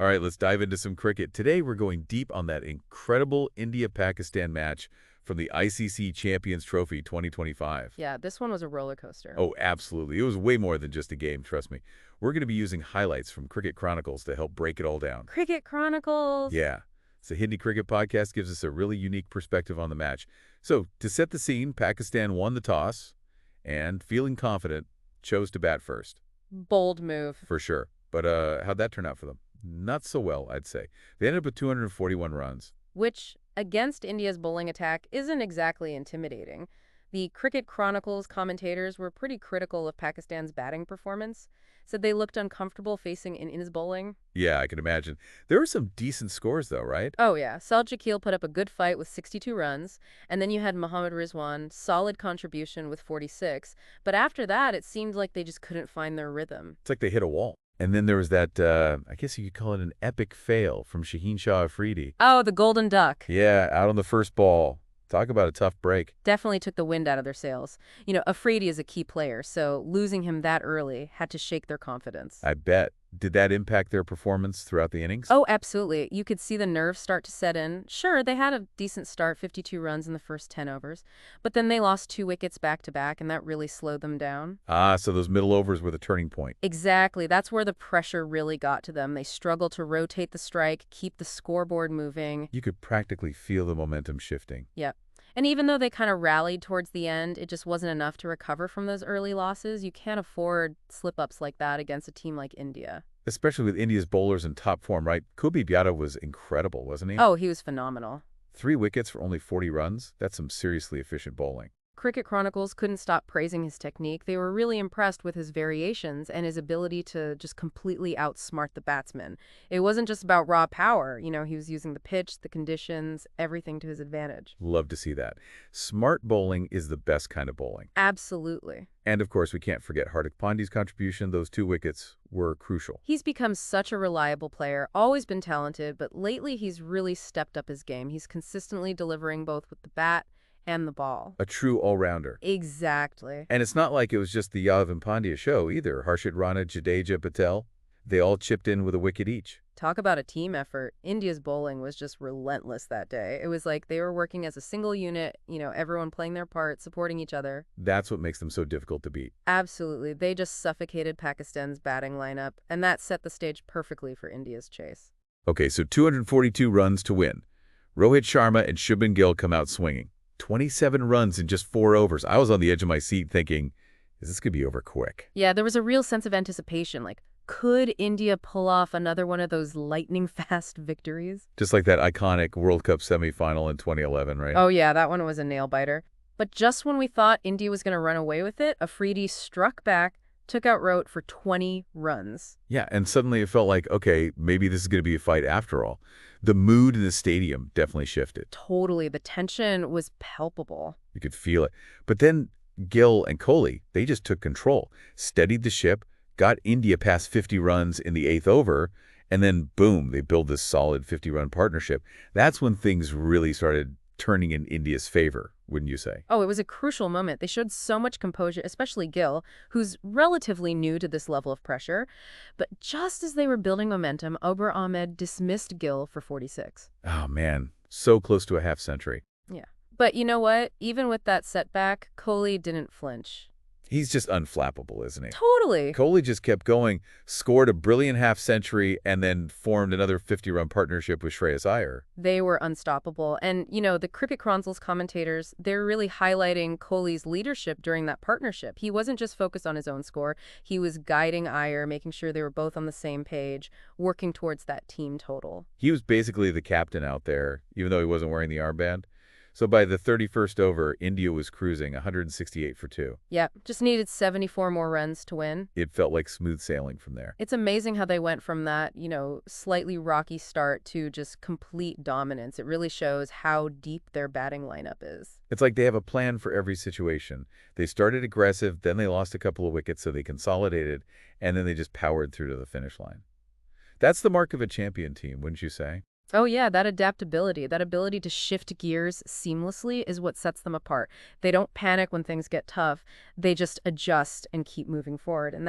All right, let's dive into some cricket. Today, we're going deep on that incredible India-Pakistan match from the ICC Champions Trophy 2025. Yeah, this one was a roller coaster. Oh, absolutely. It was way more than just a game, trust me. We're going to be using highlights from Cricket Chronicles to help break it all down. Cricket Chronicles! Yeah. So Hindi Cricket Podcast gives us a really unique perspective on the match. So, to set the scene, Pakistan won the toss and, feeling confident, chose to bat first. Bold move. For sure. But how'd that turn out for them? Not so well, I'd say. They ended up with 241 runs. Which, against India's bowling attack, isn't exactly intimidating. The Cricket Chronicles commentators were pretty critical of Pakistan's batting performance, said they looked uncomfortable facing India's bowling. Yeah, I can imagine. There were some decent scores, though, right? Oh yeah, Shakil put up a good fight with 62 runs, and then you had Mohammad Rizwan, solid contribution with 46, but after that it seemed like they just couldn't find their rhythm. It's like they hit a wall. And then there was that, I guess you could call it an epic fail from Shaheen Shah Afridi. Oh, the Golden Duck. Yeah, out on the first ball. Talk about a tough break. Definitely took the wind out of their sails. Afridi is a key player, so losing him that early had to shake their confidence. I bet. Did that impact their performance throughout the innings? Oh, absolutely. You could see the nerves start to set in. Sure, they had a decent start, 52 runs in the first 10 overs, but then they lost 2 wickets back-to-back, and that really slowed them down. Ah, so those middle overs were the turning point. Exactly. That's where the pressure really got to them. They struggled to rotate the strike, keep the scoreboard moving. You could practically feel the momentum shifting. Yep. And even though they kind of rallied towards the end, it just wasn't enough to recover from those early losses. You can't afford slip-ups like that against a team like India. Especially with India's bowlers in top form, right? Virat was incredible, wasn't he? Oh, he was phenomenal. 3 wickets for only 40 runs? That's some seriously efficient bowling. Cricket Chronicles couldn't stop praising his technique. They were really impressed with his variations and his ability to just completely outsmart the batsman. It wasn't just about raw power. He was using the pitch, the conditions, everything to his advantage. Love to see that. Smart bowling is the best kind of bowling. Absolutely. And, of course, we can't forget Hardik Pandya's contribution. Those 2 wickets were crucial. He's become such a reliable player, always been talented, but lately he's really stepped up his game. He's consistently delivering both with the bat and the ball. A true all-rounder. Exactly. And it's not like it was just the Yadav and Pandya show either. Harshit Rana, Jadeja, Patel, they all chipped in with a wicket each. Talk about a team effort. India's bowling was just relentless that day. It was like they were working as a single unit, everyone playing their part, supporting each other. That's what makes them so difficult to beat. Absolutely. They just suffocated Pakistan's batting lineup, and that set the stage perfectly for India's chase. Okay, so 242 runs to win. Rohit Sharma and Shubman Gill come out swinging. 27 runs in just 4 overs. I was on the edge of my seat thinking, is this going to be over quick? Yeah, there was a real sense of anticipation. Like, could India pull off another one of those lightning-fast victories? Just like that iconic World Cup semifinal in 2011, right? Oh, yeah, that one was a nail-biter. But just when we thought India was going to run away with it, Afridi struck back, took out Rohit for 20 runs. Yeah, and suddenly it felt like, okay, maybe this is going to be a fight after all. The mood in the stadium definitely shifted. Totally. The tension was palpable. You could feel it. But then Gill and Kohli, they just took control, steadied the ship, got India past 50 runs in the 8th over, and then, boom, they built this solid 50-run partnership. That's when things really started turning in India's favor, wouldn't you say? Oh, it was a crucial moment. They showed so much composure, especially Gill, who's relatively new to this level of pressure. But just as they were building momentum, Ober Ahmed dismissed Gill for 46. Oh, man, so close to a half-century. Yeah. But you know what? Even with that setback, Kohli didn't flinch. He's just unflappable, isn't he? Totally. Kohli just kept going, scored a brilliant half-century, and then formed another 50-run partnership with Shreyas Iyer. They were unstoppable. And, the Cricket Chronicles commentators, they're really highlighting Kohli's leadership during that partnership. He wasn't just focused on his own score. He was guiding Iyer, making sure they were both on the same page, working towards that team total. He was basically the captain out there, even though he wasn't wearing the armband. So by the 31st over, India was cruising 168 for 2. Yeah, just needed 74 more runs to win. It felt like smooth sailing from there. It's amazing how they went from that, slightly rocky start to just complete dominance. It really shows how deep their batting lineup is. It's like they have a plan for every situation. They started aggressive, then they lost a couple of wickets, so they consolidated, and then they just powered through to the finish line. That's the mark of a champion team, wouldn't you say? Oh yeah, that adaptability, that ability to shift gears seamlessly is what sets them apart. They don't panic when things get tough. They just adjust and keep moving forward. And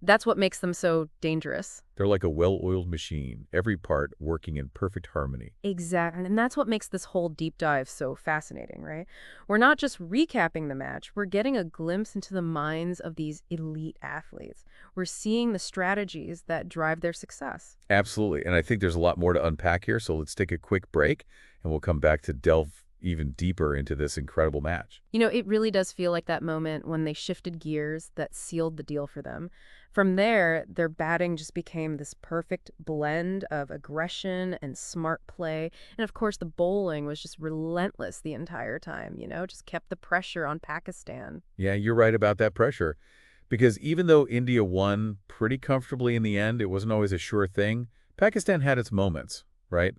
That's what makes them so dangerous. They're like a well-oiled machine, every part working in perfect harmony. Exactly. And that's what makes this whole deep dive so fascinating, right? We're not just recapping the match, we're getting a glimpse into the minds of these elite athletes. We're seeing the strategies that drive their success. Absolutely. And I think there's a lot more to unpack here, so let's take a quick break, and we'll come back to delve even deeper into this incredible match. It really does feel like that moment when they shifted gears that sealed the deal for them. From there, their batting just became this perfect blend of aggression and smart play. And of course, the bowling was just relentless the entire time, just kept the pressure on Pakistan. Yeah, you're right about that pressure. Because even though India won pretty comfortably in the end, it wasn't always a sure thing. Pakistan had its moments, right?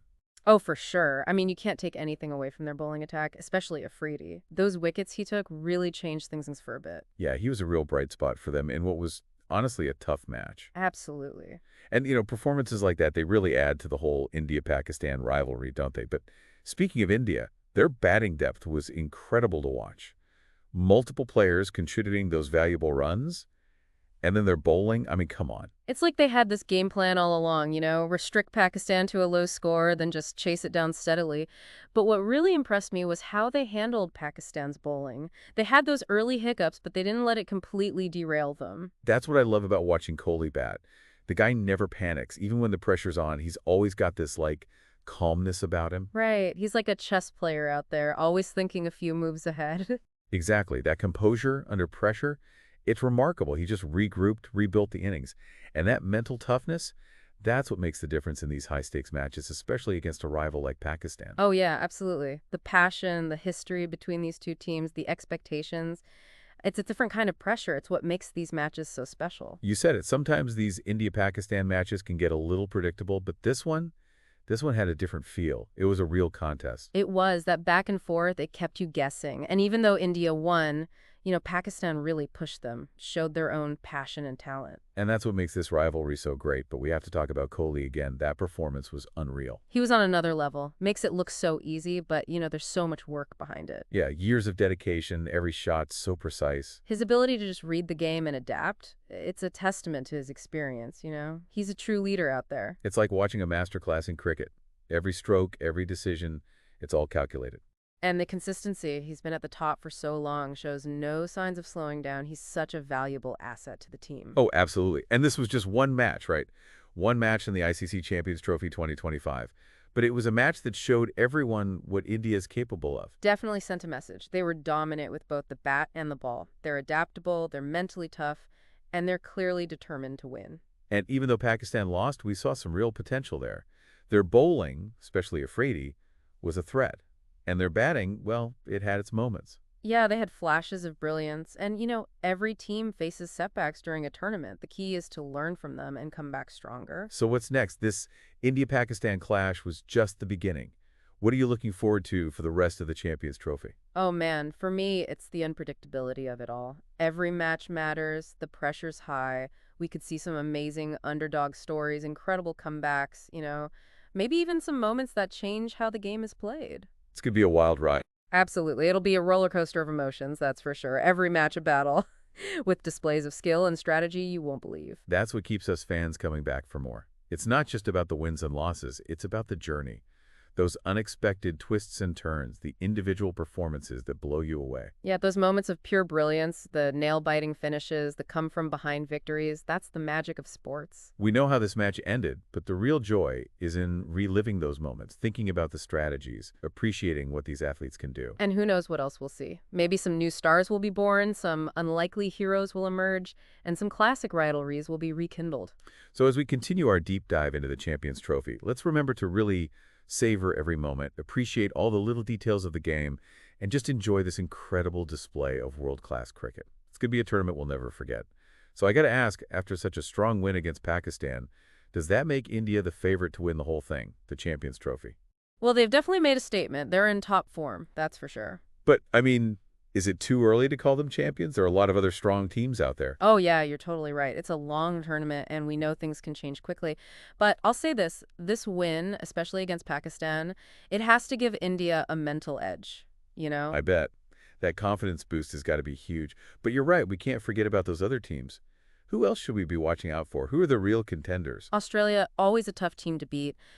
Oh, for sure. I mean, you can't take anything away from their bowling attack, especially Afridi. Those wickets he took really changed things for a bit. Yeah, he was a real bright spot for them in what was honestly a tough match. Absolutely. And, performances like that, they really add to the whole India-Pakistan rivalry, don't they? But speaking of India, their batting depth was incredible to watch. Multiple players contributing those valuable runs, and then their bowling. I mean, come on. It's like they had this game plan all along, restrict Pakistan to a low score, then just chase it down steadily. But what really impressed me was how they handled Pakistan's bowling. They had those early hiccups, but they didn't let it completely derail them. That's what I love about watching Kohli bat. The guy never panics. Even when the pressure's on, he's always got this, calmness about him. Right. He's like a chess player out there, always thinking a few moves ahead. Exactly. That composure under pressure, it's remarkable. He just regrouped, rebuilt the innings. And that mental toughness, that's what makes the difference in these high-stakes matches, especially against a rival like Pakistan. Oh, yeah, absolutely. The passion, the history between these two teams, the expectations. It's a different kind of pressure. It's what makes these matches so special. You said it. Sometimes these India-Pakistan matches can get a little predictable, but this one had a different feel. It was a real contest. It was that back and forth, it kept you guessing. And even though India won, Pakistan really pushed them, showed their own passion and talent. And that's what makes this rivalry so great. But we have to talk about Kohli again. That performance was unreal. He was on another level. Makes it look so easy, but, there's so much work behind it. Yeah, years of dedication, every shot so precise. His ability to just read the game and adapt, it's a testament to his experience, He's a true leader out there. It's like watching a masterclass in cricket. Every stroke, every decision, it's all calculated. And the consistency, he's been at the top for so long, shows no signs of slowing down. He's such a valuable asset to the team. Oh, absolutely. And this was just one match, right? One match in the ICC Champions Trophy 2025. But it was a match that showed everyone what India is capable of. Definitely sent a message. They were dominant with both the bat and the ball. They're adaptable, they're mentally tough, and they're clearly determined to win. And even though Pakistan lost, we saw some real potential there. Their bowling, especially Afridi, was a threat. And their batting, well, it had its moments. Yeah, they had flashes of brilliance. And, every team faces setbacks during a tournament. The key is to learn from them and come back stronger. So what's next? This India-Pakistan clash was just the beginning. What are you looking forward to for the rest of the Champions Trophy? Oh, man, for me, it's the unpredictability of it all. Every match matters. The pressure's high. We could see some amazing underdog stories, incredible comebacks, maybe even some moments that change how the game is played. It's going to be a wild ride. Absolutely. It'll be a roller coaster of emotions, that's for sure. Every match a battle with displays of skill and strategy you won't believe. That's what keeps us fans coming back for more. It's not just about the wins and losses. It's about the journey. Those unexpected twists and turns, the individual performances that blow you away. Yeah, those moments of pure brilliance, the nail-biting finishes, the come-from-behind victories, that's the magic of sports. We know how this match ended, but the real joy is in reliving those moments, thinking about the strategies, appreciating what these athletes can do. And who knows what else we'll see. Maybe some new stars will be born, some unlikely heroes will emerge, and some classic rivalries will be rekindled. So as we continue our deep dive into the Champions Trophy, let's remember to really savor every moment, appreciate all the little details of the game, and just enjoy this incredible display of world-class cricket. It's going to be a tournament we'll never forget. So I got to ask, after such a strong win against Pakistan, does that make India the favorite to win the whole thing, the Champions Trophy? Well, they've definitely made a statement. They're in top form, that's for sure. But, I mean, is it too early to call them champions? There are a lot of other strong teams out there. Oh, yeah, you're totally right. It's a long tournament, and we know things can change quickly. But I'll say this win, especially against Pakistan, it has to give India a mental edge, I bet. That confidence boost has got to be huge. But you're right, we can't forget about those other teams. Who else should we be watching out for? Who are the real contenders? Australia, always a tough team to beat.